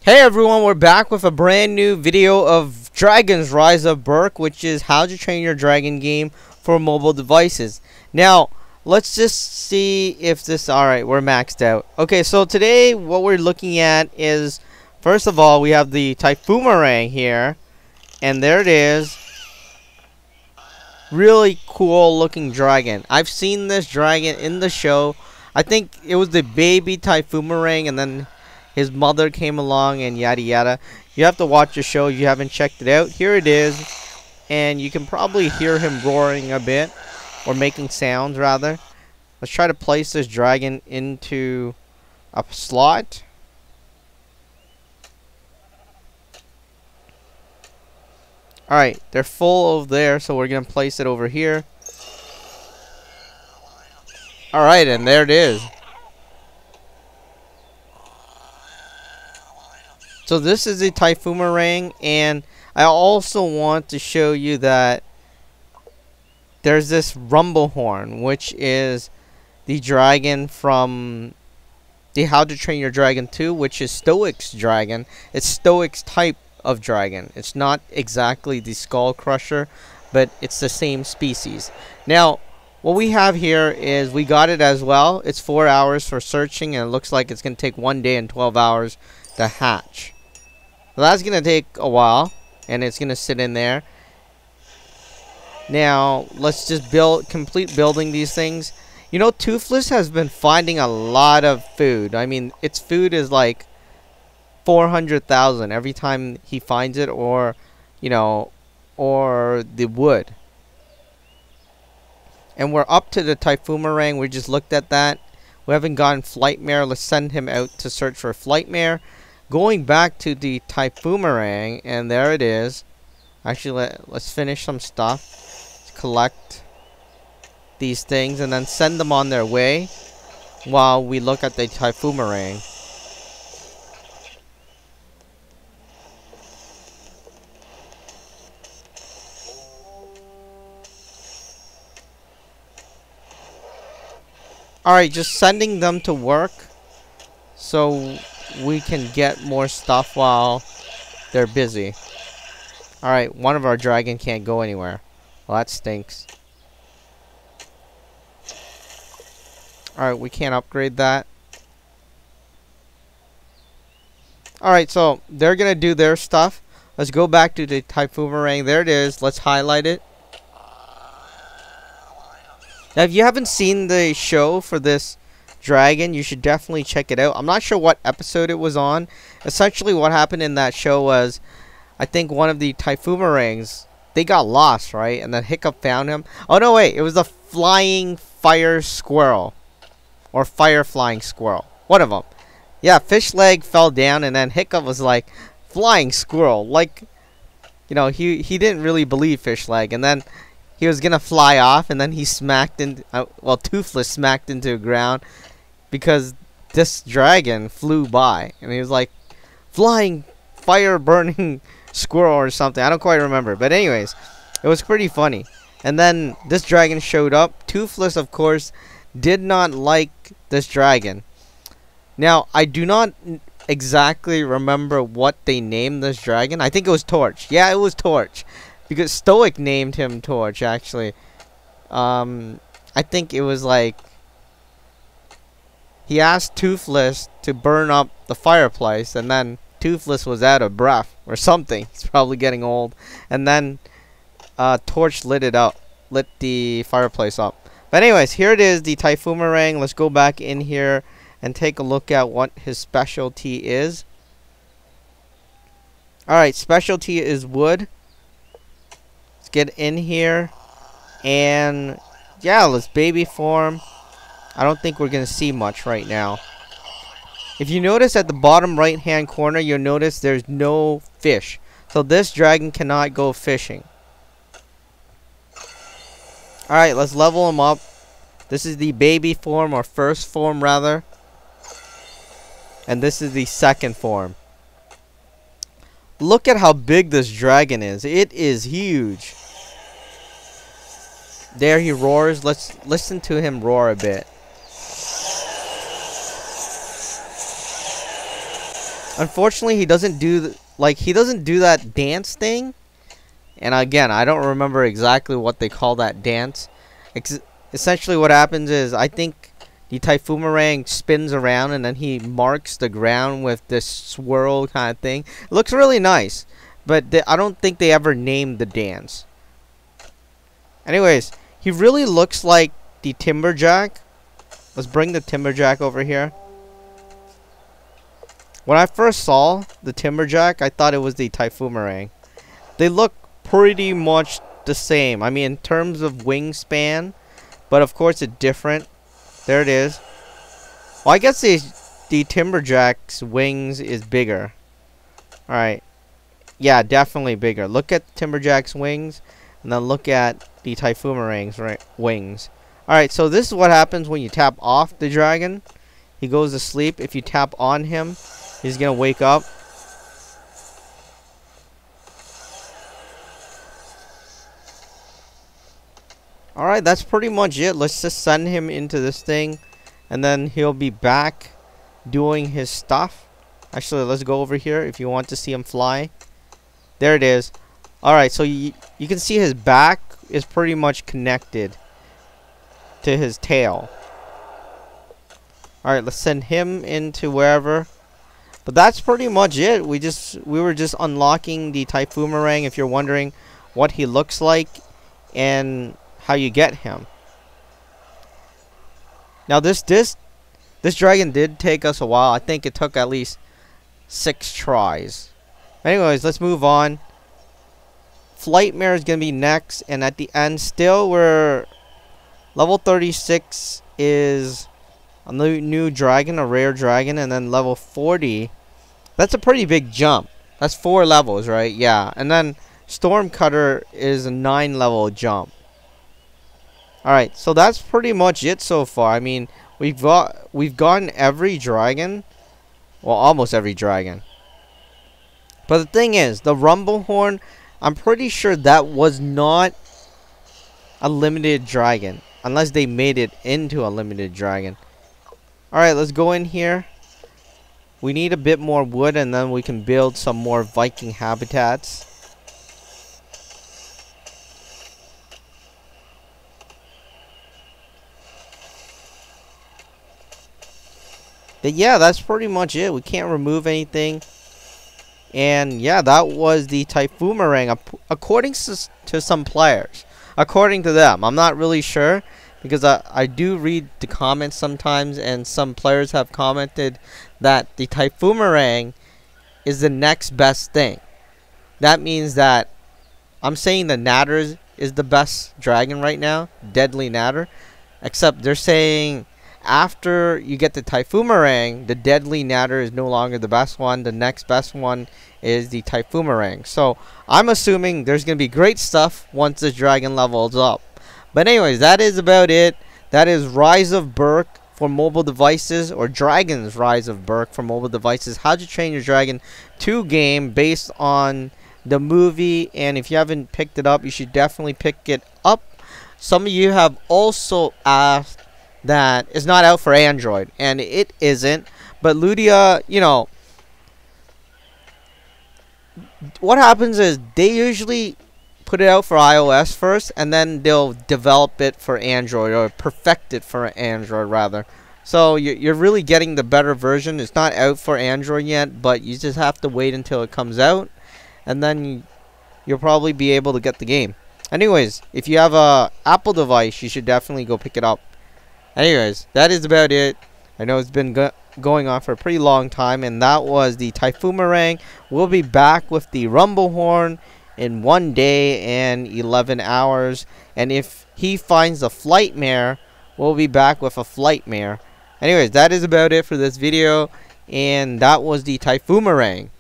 Hey everyone, we're back with a brand new video of Dragon's Rise of Berk, which is how to train your dragon game for mobile devices. Now, let's just see if this... Alright, we're maxed out. Okay, so today what we're looking at is, first of all, we have the Typhoomerang here. And there it is. Really cool looking dragon. I've seen this dragon in the show. I think it was the baby Typhoomerang, and then his mother came along and yada yada. You have to watch the show if you haven't checked it out. Here it is. And you can probably hear him roaring a bit. Or making sounds, rather. Let's try to place this dragon into a slot. Alright, they're full over there, so we're going to place it over here. Alright, and there it is. So this is the Typhoomerang, and I also want to show you that there's this rumble horn, which is the dragon from the How to Train Your Dragon 2, which is Stoic's dragon. It's Stoic's type of dragon. It's not exactly the Skull Crusher, but it's the same species. Now, what we have here is we got it as well. It's 4 hours for searching, and it looks like it's going to take 1 day and 12 hours to hatch. So that's going to take a while, and it's going to sit in there. Now, let's just complete building these things. You know, Toothless has been finding a lot of food. I mean, its food is like 400,000 every time he finds it, or, you know, or the wood. And we're up to the Typhoomerang. We just looked at that. We haven't gotten Flightmare. Let's send him out to search for Flightmare. Going back to the Typhoomerang, and there it is. Actually, let's finish some stuff. Let's collect these things and then send them on their way while we look at the Typhoomerang. Alright, just sending them to work so we can get more stuff while they're busy. Alright, one of our dragon can't go anywhere. Well, that stinks. Alright, we can't upgrade that. Alright, so they're gonna do their stuff. Let's go back to the Typhoomerang. There it is. Let's highlight it. Now, if you haven't seen the show for this dragon, you should definitely check it out. I'm not sure what episode it was on. Essentially, what happened in that show was, I think one of the Typhoomerangs, they got lost, right? And then Hiccup found him. Oh, no, wait. It was a flying fire squirrel. Or fire flying squirrel. One of them. Yeah, Fish Leg fell down, and then Hiccup was like, flying squirrel. Like, you know, he didn't really believe Fish Leg. And then he was gonna fly off, and then he smacked into... well, Toothless smacked into the ground because this dragon flew by. And he was like, flying fire burning squirrel or something. I don't quite remember. But anyways, it was pretty funny. And then this dragon showed up. Toothless, of course, did not like this dragon. Now, I do not exactly remember what they named this dragon. I think it was Torch. Yeah, it was Torch. Because Stoic named him Torch, actually. I think it was like... he asked Toothless to burn up the fireplace, and then Toothless was out of breath or something. He's probably getting old. And then Torch lit it up. Lit the fireplace up. But anyways, here it is, the Typhoomerang. Let's go back in here and take a look at what his specialty is. Alright, specialty is wood. Let's get in here. And yeah, let's baby form. I don't think we're going to see much right now. If you notice at the bottom right hand corner, you'll notice there's no fish. So this dragon cannot go fishing. Alright, let's level him up. This is the baby form, or first form rather. And this is the second form. Look at how big this dragon is. It is huge. There he roars. Let's listen to him roar a bit. Unfortunately, he doesn't do he doesn't do that dance thing. And again, I don't remember exactly what they call that dance. Essentially, what happens is I think the Typhoomerang spins around and then he marks the ground with this swirl kind of thing. It looks really nice, but I don't think they ever named the dance. Anyways, he really looks like the Timberjack. Let's bring the Timberjack over here. When I first saw the Timberjack, I thought it was the Typhoomerang. They look pretty much the same. I mean, in terms of wingspan, but of course it's different. There it is. Well, I guess the Timberjack's wings is bigger. Alright. Yeah, definitely bigger. Look at Timberjack's wings, and then look at the Typhoomerang's wings. Alright, so this is what happens when you tap off the dragon. He goes to sleep. If you tap on him, he's gonna wake up. Alright, that's pretty much it. Let's just send him into this thing, and then he'll be back doing his stuff. Actually, let's go over here if you want to see him fly. There it is. Alright, so you can see his back is pretty much connected to his tail. Alright, let's send him into wherever. But that's pretty much it. We were just unlocking the Typhoomerang, if you're wondering what he looks like and how you get him. Now this dragon did take us a while. I think it took at least 6 tries. Anyways, let's move on. Flightmare is gonna be next, and at the end, still we're level 36 is a new dragon, a rare dragon, and then level 40. That's a pretty big jump. That's 4 levels, right? Yeah, and then Stormcutter is a 9 level jump. Alright, so that's pretty much it so far. I mean, we've gotten every dragon. Well, almost every dragon. But the thing is, the Rumblehorn, I'm pretty sure that was not a limited dragon. Unless they made it into a limited dragon. Alright, let's go in here. We need a bit more wood, and then we can build some more Viking habitats. But yeah, that's pretty much it. We can't remove anything. And yeah, that was the Typhoomerang, according to some players. According to them. I'm not really sure, because I do read the comments sometimes, and some players have commented that the Typhoomerang is the next best thing. That means that I'm saying the Natter is the best dragon right now. Deadly Natter. Except they're saying after you get the Typhoomerang, the Deadly Natter is no longer the best one. The next best one is the Typhoomerang. So I'm assuming there's going to be great stuff once this dragon levels up. But anyways, that is about it. That is Rise of Berk for mobile devices, or Dragon's Rise of Berk for mobile devices. How to Train Your Dragon 2 game based on the movie. And if you haven't picked it up, you should definitely pick it up. Some of you have also asked that it's not out for Android, and it isn't. But Ludia, you know, what happens is they usually put it out for iOS first, and then they'll develop it for Android, or perfect it for Android rather. So you're really getting the better version. It's not out for Android yet, but you just have to wait until it comes out, and then you'll probably be able to get the game. Anyways, if you have a Apple device, you should definitely go pick it up. Anyways, that is about it. I know it's been going on for a pretty long time, and that was the Typhoomerang. We'll be back with the Rumblehorn in 1 day and 11 hours. And if he finds a Flightmare, we'll be back with a Flightmare. Anyways, that is about it for this video, and that was the Typhoomerang.